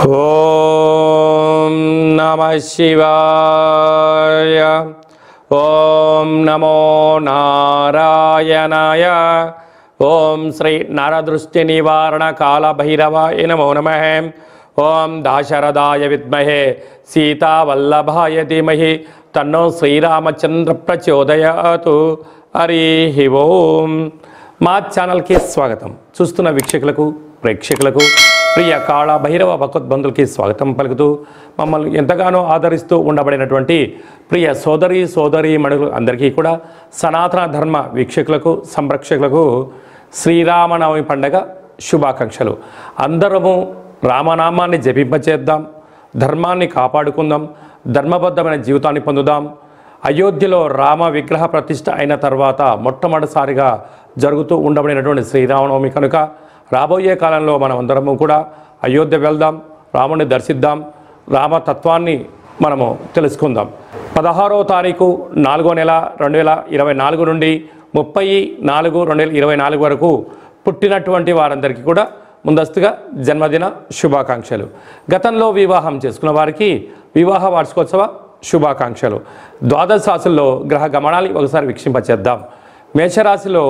ఓం నమః శివాయ. ఓం నమో నారాయణాయ. ఓం శ్రీ నరదృష్టి నివారణ కాళభైరవాయ నమో నమః. ఓం దాశరథాయ విద్మహే సీతావల్లభాయ ధీమహి తన్నో శ్రీరామచంద్ర ప్రచోదయాతు. హరి ఓం. మా ఛానల్కి స్వాగతం. చూస్తున్న వీక్షకులకు ప్రేక్షకులకు ప్రియ కాళభైరవ భగవద్బంధులకి స్వాగతం పలుకుతూ మమ్మల్ని ఎంతగానో ఆదరిస్తూ ఉండబడినటువంటి ప్రియ సోదరీ మణులు అందరికీ కూడా సనాతన ధర్మ వీక్షకులకు సంరక్షకులకు శ్రీరామనవమి పండగ శుభాకాంక్షలు. అందరము రామనామాన్ని జపింపచేద్దాం, ధర్మాన్ని కాపాడుకుందాం, ధర్మబద్ధమైన జీవితాన్ని పొందుదాం. అయోధ్యలో రామ విగ్రహ ప్రతిష్ఠ అయిన తర్వాత మొట్టమొదటిసారిగా జరుగుతూ ఉండబడినటువంటి శ్రీరామనవమి కనుక రాబోయే కాలంలో మనం అందరము కూడా అయోధ్య వెళ్దాం, రాముని దర్శిద్దాం, రామతత్వాన్ని మనము తెలుసుకుందాం. 16వ తారీఖు 4వ నెల 2024 నుండి 30/4/2024 వరకు పుట్టినటువంటి వారందరికీ కూడా ముందస్తుగా జన్మదిన శుభాకాంక్షలు. గతంలో వివాహం చేసుకున్న వారికి వివాహ వార్షికోత్సవ శుభాకాంక్షలు. ద్వాదశ రాశుల్లో గ్రహ గమనాన్ని ఒకసారి వీక్షింపచేద్దాం. మేషరాశిలో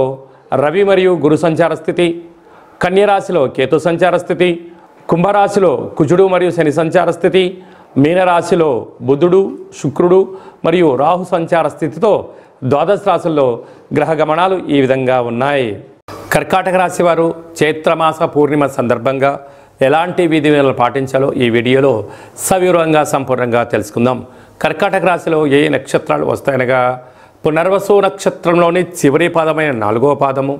రవి మరియు గురు సంచార స్థితి, కన్యరాశిలో కేతు సంచార స్థితి, కుంభరాశిలో కుజుడు మరియు శని సంచార స్థితి, మీనరాశిలో బుధుడు శుక్రుడు మరియు రాహు సంచార స్థితితో ద్వాదశ రాశుల్లో గ్రహ గమనాలు ఈ విధంగా ఉన్నాయి. కర్కాటక రాశి వారు చైత్రమాస పూర్ణిమ సందర్భంగా ఎలాంటి విధి విధానాలు పాటించాలో ఈ వీడియోలో సవివరంగా సంపూర్ణంగా తెలుసుకుందాం. కర్కాటక రాశిలో ఏ నక్షత్రాలు వస్తాయనగా పునర్వసు నక్షత్రంలోని చివరి పాదమైన 4వ పాదము,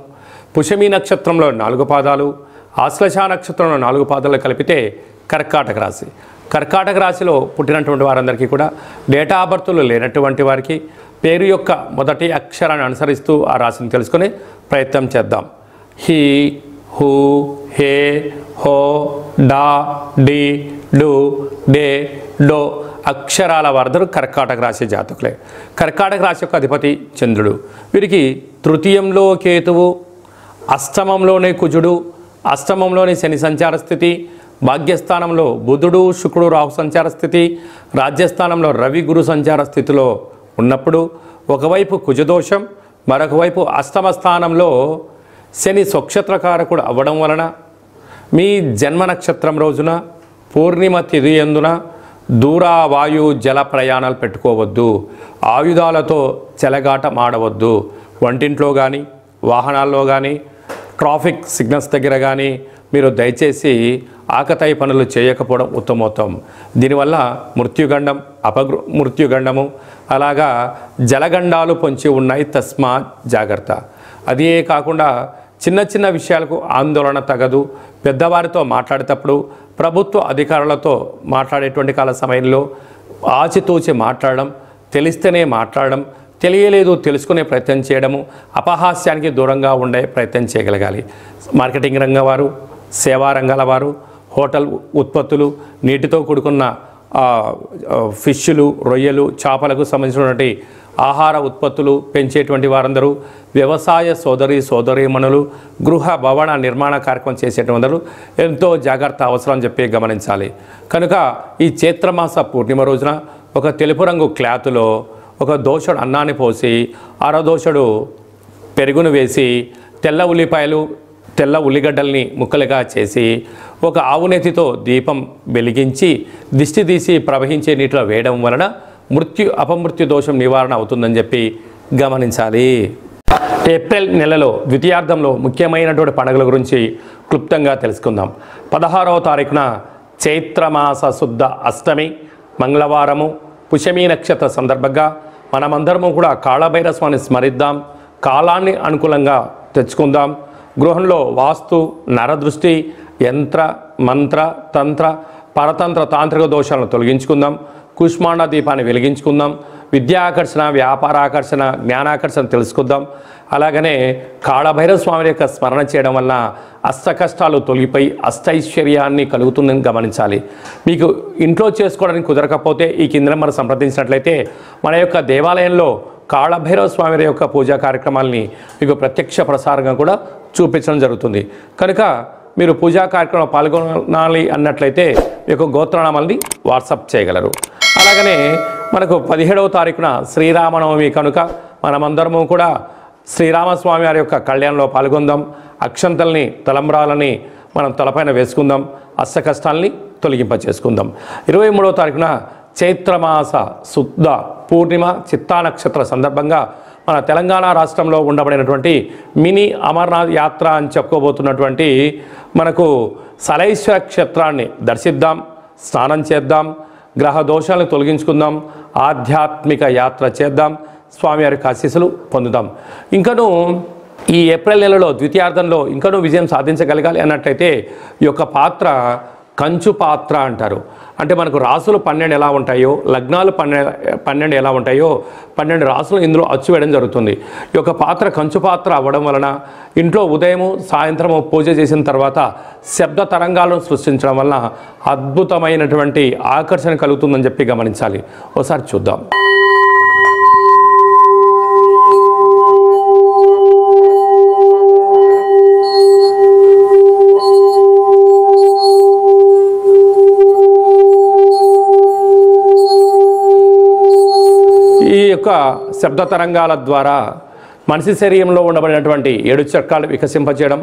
పుష్యమి నక్షత్రంలో 4 పాదాలు, ఆశ్లేష నక్షత్రంలో 4 పాదాలు కలిపితే కర్కాటక రాశి. కర్కాటక రాశిలో పుట్టినటువంటి వారందరికీ కూడా డేటా ఆఫ్ బర్త్లు లేనటువంటి వారికి పేరు యొక్క మొదటి అక్షరాన్ని అనుసరిస్తూ ఆ రాశిని తెలుసుకునే ప్రయత్నం చేద్దాం. హి, హు, హే, హో, డా, డి, డు, డే, డో అక్షరాల వారందరూ కర్కాటక రాశి జాతకులే. కర్కాటక రాశి యొక్క అధిపతి చంద్రుడు. వీరికి తృతీయంలో కేతువు, అష్టమంలోనే కుజుడు, అష్టమంలోని శని సంచార స్థితి, భాగ్యస్థానంలో బుధుడు శుక్రుడు రాహు సంచార స్థితి, రాజ్యస్థానంలో రవి గురు సంచార స్థితిలో ఉన్నప్పుడు ఒకవైపు కుజదోషం, మరొక వైపు అష్టమ స్థానంలో శని స్వక్షత్రకారకుడు అవ్వడం వలన మీ జన్మ నక్షత్రం రోజున పూర్ణిమ తిథి యందున దూర వాయు జల ప్రయాణాలు పెట్టుకోవద్దు, ఆయుధాలతో చెలగాట మాడవద్దు, వంటింట్లో కానీ వాహనాల్లో కానీ ట్రాఫిక్ సిగ్నల్స్ దగ్గర కానీ మీరు దయచేసి ఆకతాయి పనులు చేయకపోవడం ఉత్తమోత్తం. దీనివల్ల మృత్యుగండం మృత్యుగండము అలాగా జలగండాలు పొంచి ఉన్నాయి, తస్మాత్ జాగ్రత్త. అదే కాకుండా చిన్న చిన్న విషయాలకు ఆందోళన తగదు. పెద్దవారితో మాట్లాడేటప్పుడు ప్రభుత్వ అధికారులతో మాట్లాడేటువంటి కాల సమయంలో ఆచితూచి మాట్లాడడం, తెలిస్తేనే మాట్లాడడం, తెలియలేదు తెలుసుకునే ప్రయత్నం చేయడము, అపహాస్యానికి దూరంగా ఉండే ప్రయత్నం చేయగలగాలి. మార్కెటింగ్ రంగం వారు, సేవా రంగాల వారు, హోటల్ ఉత్పత్తులు, నీటితో కూడుకున్న ఫిష్లు, రొయ్యలు, చేపలకు సంబంధించినటువంటి ఆహార ఉత్పత్తులు పెంచేటువంటి వారందరూ, వ్యవసాయ సోదరీమణులు, గృహ భవన నిర్మాణ కార్యక్రమం చేసేటువంటి ఎంతో జాగ్రత్త అవసరం అని చెప్పి గమనించాలి. కనుక ఈ చైత్రమాస పూర్ణిమ రోజున ఒక తెలుపు రంగు క్లాతులో ఒక దోషుడు అన్నాన్ని పోసి అరదోషుడు పెరుగును వేసి తెల్ల ఉల్లిపాయలు తెల్ల ఉల్లిగడ్డల్ని ముక్కలుగా చేసి ఒక ఆవునేతితో దీపం వెలిగించి దిష్టి తీసి ప్రవహించే నీటిలో వేయడం వలన అపమృత్యు దోషం నివారణ అవుతుందని చెప్పి గమనించాలి. ఏప్రిల్ నెలలో ద్వితీయార్థంలో ముఖ్యమైనటువంటి పండుగల గురించి క్లుప్తంగా తెలుసుకుందాం. 16వ తారీఖున చైత్రమాస శుద్ధ అష్టమి మంగళవారము, పుష్యమి నక్షత్ర సందర్భంగా మనమందరము కూడా కాళభైరవ స్వామిని స్మరిద్దాం, కాలాన్ని అనుకూలంగా తెచ్చుకుందాం. గృహంలో వాస్తు, నరదృష్టి, యంత్ర మంత్ర తంత్ర పరతంత్ర తాంత్రిక దోషాలను తొలగించుకుందాం. కుష్మాండ దీపాన్ని వెలిగించుకుందాం. విద్యాకర్షణ, వ్యాపారాకర్షణ, జ్ఞానాకర్షణ తెలుసుకుందాం. అలాగనే కాళభైరవ స్వామి యొక్క స్మరణ చేయడం వలన అష్ట కష్టాలు తొలగిపోయి అష్టైశ్వర్యాన్ని కలుగుతుందని గమనించాలి. మీకు ఇంట్లో చేసుకోవడానికి కుదరకపోతే ఈ కింద మనం సంప్రదించినట్లయితే మన యొక్క దేవాలయంలో కాళభైరవ స్వామి యొక్క పూజా కార్యక్రమాలని మీకు ప్రత్యక్ష ప్రసారంగా కూడా చూపించడం జరుగుతుంది. కనుక మీరు పూజా కార్యక్రమంలో పాల్గొనాలి అన్నట్లయితే ఈ యొక్క గోత్రనామాల్ని వాట్సాప్ చేయగలరు. అలాగనే మనకు 17వ తారీఖున శ్రీరామనవమి కనుక మనమందరము కూడా శ్రీరామస్వామి వారి యొక్క కళ్యాణంలో పాల్గొందాం. అక్షంతల్ని తలంబ్రాలని మనం తలపైన వేసుకుందాం. అష్ట కష్టాలని తొలగింప చేసుకుందాం. 23వ తారీఖున చైత్రమాస శుద్ధ పూర్ణిమ చిత్తా నక్షత్ర సందర్భంగా మన తెలంగాణ రాష్ట్రంలో ఉండబడినటువంటి మినీ అమర్నాథ్ యాత్ర అని చెప్పుకోబోతున్నటువంటి మనకు సలైశ్వర క్షేత్రాన్ని దర్శిద్దాం, స్నానం చేద్దాం, గ్రహ దోషాలను తొలగించుకుందాం, ఆధ్యాత్మిక యాత్ర చేద్దాం, స్వామివారి ఆశీస్సులు పొందుదాం. ఇంకనూ ఈ ఏప్రిల్ నెలలో ద్వితీయార్థంలో ఇంకనూ విజయం సాధించగలగాలి అన్నట్లయితే ఈ యొక్క పాత్ర కంచు పాత్ర అంటారు. అంటే మనకు రాసులు 12 ఎలా ఉంటాయో, లగ్నాలు 12 ఎలా ఉంటాయో 12 రాసులు ఇందులో అచ్చు వేయడం జరుగుతుంది. ఈ యొక్క పాత్ర కంచు పాత్ర అవ్వడం వలన ఇంట్లో ఉదయము సాయంత్రము పూజ చేసిన తర్వాత శబ్ద తరంగాలను సృష్టించడం వలన అద్భుతమైనటువంటి ఆకర్షణ కలుగుతుందని చెప్పి గమనించాలి. ఒకసారి చూద్దాం. ఈ యొక్క శబ్ద తరంగాల ద్వారా మనిషి శరీరంలో ఉండబడినటువంటి 7 చక్రాలు వికసింపచేయడం,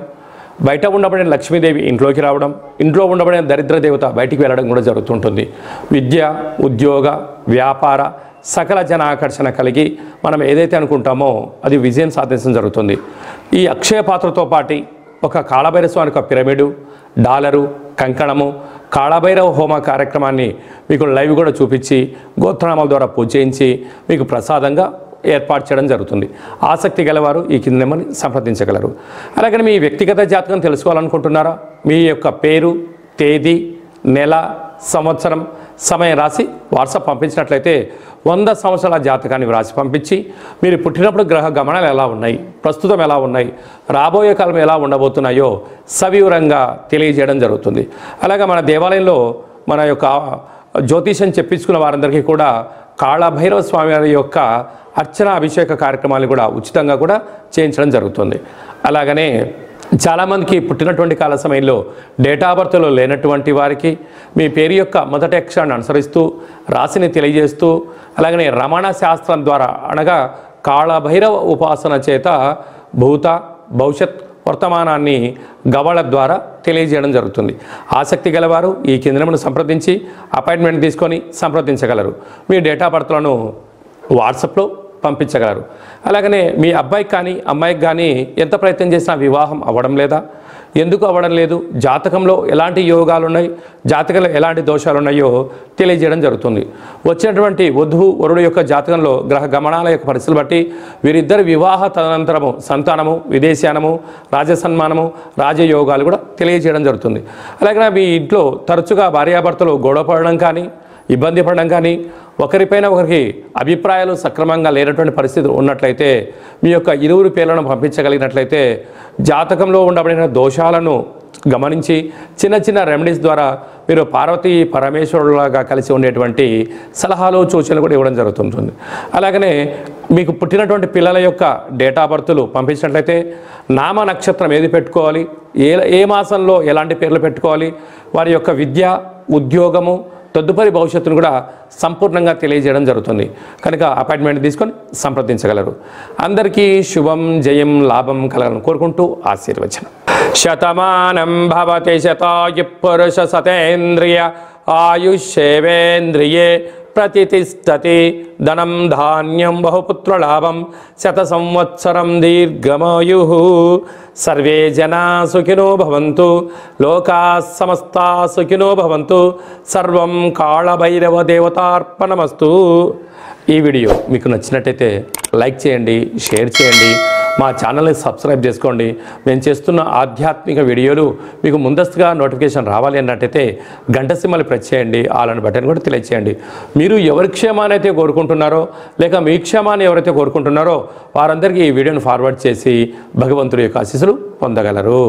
బయట ఉండబడిన లక్ష్మీదేవి ఇంట్లోకి రావడం, ఇంట్లో ఉండబడిన దరిద్ర దేవత బయటికి వెళ్ళడం కూడా జరుగుతుంటుంది. విద్య, ఉద్యోగ, వ్యాపార సకల జనాకర్షణ కలిగి మనం ఏదైతే అనుకుంటామో అది విజయం సాధించడం జరుగుతుంది. ఈ అక్షయ పాత్రతో పాటు ఒక కాళభైరవ స్వామి యొక్క పిరమిడు, డాలరు, కంకణము, కాళభైరవ హోమ కార్యక్రమాన్ని మీకు లైవ్ కూడా చూపించి గోత్రనామాల ద్వారా పూజ చేయించి మీకు ప్రసాదంగా ఏర్పాటు చేయడం జరుగుతుంది. ఆసక్తి గలవారు ఈ కింద నెంబర్ని సంప్రదించగలరు. అలాగే మీ వ్యక్తిగత జాతకం తెలుసుకోవాలనుకుంటున్నారా? మీ యొక్క పేరు, తేదీ, నెల, సంవత్సరం, సమయం రాసి వాట్సాప్ పంపించినట్లయితే 100 సంవత్సరాల జాతకాన్ని వ్రాసి పంపించి మీరు పుట్టినప్పుడు గ్రహ గమనాలు ఎలా ఉన్నాయి, ప్రస్తుతం ఎలా ఉన్నాయి, రాబోయే కాలం ఎలా ఉండబోతున్నాయో సవివరంగా తెలియజేయడం జరుగుతుంది. అలాగే మన దేవాలయంలో మన యొక్క జ్యోతిషం చెప్పించుకున్న వారందరికీ కూడా కాళభైరవ స్వామి వారి యొక్క అర్చన అభిషేక కార్యక్రమాలు కూడా ఉచితంగా కూడా చేయించడం జరుగుతుంది. అలాగనే చాలామందికి పుట్టినటువంటి కాల సమయంలో డేటా ఆఫ్ బర్త్లో లేనటువంటి వారికి మీ పేరు యొక్క మొదటి అక్షరాన్ని అనుసరిస్తూ రాశిని తెలియజేస్తూ అలాగనే రమణ శాస్త్రం ద్వారా అనగా కాళభైరవ ఉపాసన చేత భూత భవిష్యత్ వర్తమానాన్ని గవళ ద్వారా తెలియజేయడం జరుగుతుంది. ఆసక్తి గలవారు ఈ కేంద్రమును సంప్రదించి అపాయింట్మెంట్ తీసుకొని సంప్రదించగలరు. మీ డేటా ఆఫ్ బర్త్లను వాట్సాప్లో పంపించగలరు. అలాగనే మీ అబ్బాయికి కానీ అమ్మాయికి కానీ ఎంత ప్రయత్నం చేసినా వివాహం అవ్వడం లేదా, ఎందుకు అవ్వడం లేదు, జాతకంలో ఎలాంటి యోగాలు ఉన్నాయి, జాతకంలో ఎలాంటి దోషాలు ఉన్నాయో తెలియజేయడం జరుగుతుంది. వచ్చినటువంటి వధువు వరుడు యొక్క జాతకంలో గ్రహ గమనాల యొక్క పరిస్థితులు బట్టి వీరిద్దరి వివాహ తదనంతరము సంతానము, విదేశానము, రాజసన్మానము, రాజయోగాలు కూడా తెలియజేయడం జరుగుతుంది. అలాగే మీ ఇంట్లో తరచుగా భార్యాభర్తలు గొడవ పడడం కానీ, ఇబ్బంది పడడం కానీ, ఒకరిపైన ఒకరికి అభిప్రాయాలు సక్రమంగా లేనటువంటి పరిస్థితి ఉన్నట్లయితే మీ యొక్క ఇరువురు పేర్లను పంపించగలిగినట్లయితే జాతకంలో ఉండబడిన దోషాలను గమనించి చిన్న చిన్న రెమెడీస్ ద్వారా మీరు పార్వతీ పరమేశ్వరులాగా కలిసి ఉండేటువంటి సలహాలు సూచనలు కూడా ఇవ్వడం జరుగుతుంటుంది. అలాగనే మీకు పుట్టినటువంటి పిల్లల యొక్క డేటా ఆఫ్ బర్త్లు పంపించినట్లయితే నామ నక్షత్రం ఏది పెట్టుకోవాలి, ఏ మాసంలో ఎలాంటి పేర్లు పెట్టుకోవాలి, వారి యొక్క విద్య, ఉద్యోగము, తదుపరి భవిష్యత్తును కూడా సంపూర్ణంగా తెలియజేయడం జరుగుతుంది. కనుక అపాయింట్మెంట్ తీసుకొని సంప్రదించగలరు. అందరికీ శుభం, జయం, లాభం కలగాలని కోరుకుంటూ ఆశీర్వచనం. శతమానం భవతి శతాయు పురుష సతేంద్రియ ఆయుష్యేవేంద్రియే ప్రతిష్టతి ధనం ధాన్యం బహుపుత్రలాభం శత సంవత్సరం దీర్ఘమాయు. సర్వే జనా సుఖినో భవంతు, లోకా సమస్తా సుఖినో భవంతు. సర్వం కాళభైరవ దేవతార్పణమస్తు. ఈ వీడియో మీకు నచ్చినట్టయితే లైక్ చేయండి, షేర్ చేయండి, మా ఛానల్ని సబ్స్క్రైబ్ చేసుకోండి. మేము చేస్తున్న ఆధ్యాత్మిక వీడియోలు మీకు ముందస్తుగా నోటిఫికేషన్ రావాలి అన్నట్టయితే గంట సింబల్ ప్రెస్ చేయండి, ఆల్ అనే బటన్ కూడా తెలియచేయండి. మీరు ఎవరి క్షేమాన్ని అయితే కోరుకుంటున్నారో లేక మీ క్షేమాన్ని ఎవరైతే కోరుకుంటున్నారో వారందరికీ ఈ వీడియోను ఫార్వర్డ్ చేసి భగవంతుడి యొక్క ఆశీస్సులు పొందగలరు.